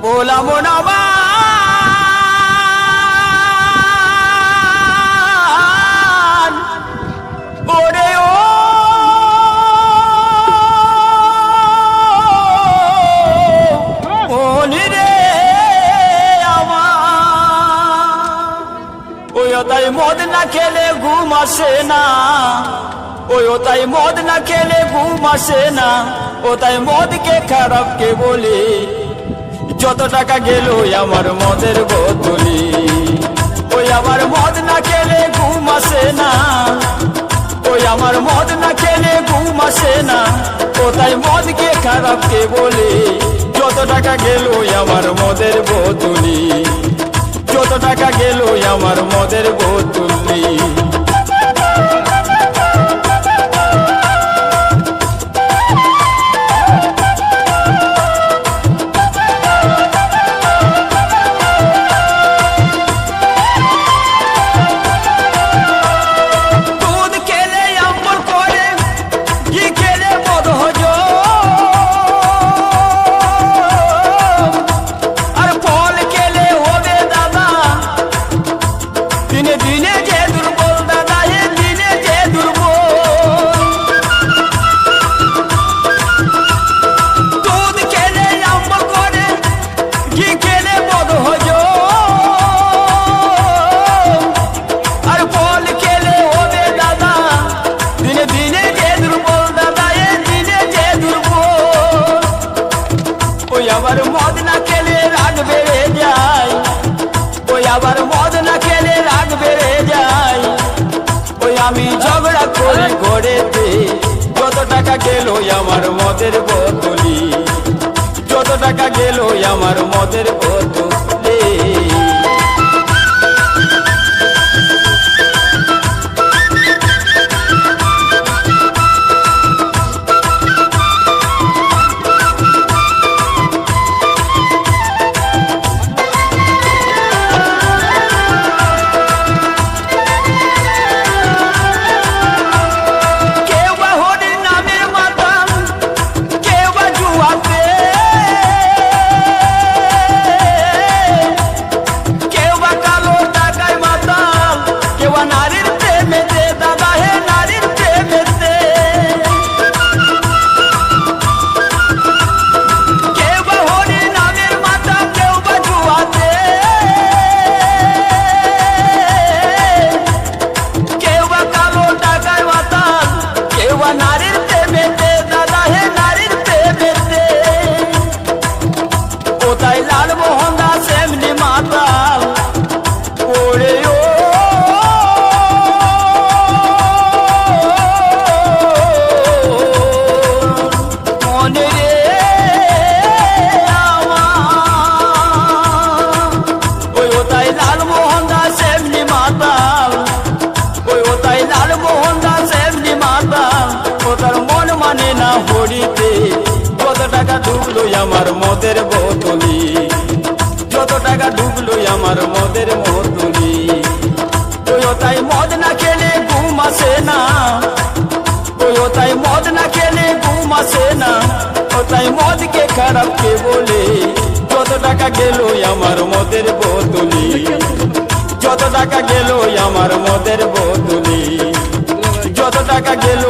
बोला मोनाबा ओरे ओ ओनी रे आवा ओयो ताई मद ना खेले घुम আসে না ওयो ताई मद ना खेले घुम আসে না ও তাই মদকে খারাপ কে বলি যত টাকা গেল আমার মদের বোতলি ওই আমার মদ না খেলে ঘুম আসে না ওই আমার মদ না খেলে ঘুম আসে না ও তাই মদকে খারাপ কে বলি যত টাকা গেল আমার মদের বোতলি যত টাকা গেল আমার মদের বোতলি আবার মদ না খেলে রাগ বেড়ে যায় ওই আবার মদ না খেলে রাগ বেড়ে যায় ওই আমি ঝগড়া করি ঘরেতে যত টাকা গেল আমার মদের বোতলি যত টাকা গেল আমার মদের বোতলি যত টাকা ডুবলো আমার মদের বোতলি যত টাকা ডুবলো আমার মদের বোতলি ওই তাই মদ না খেলে ঘুম আসে না ওই তাই মদ না খেলে ঘুম আসে না ও তাই মদকে খারাপ কে বলে যত টাকা গেল আমার মদের বোতলি যত টাকা গেল আমার মদের বোতলি যত টাকা গেল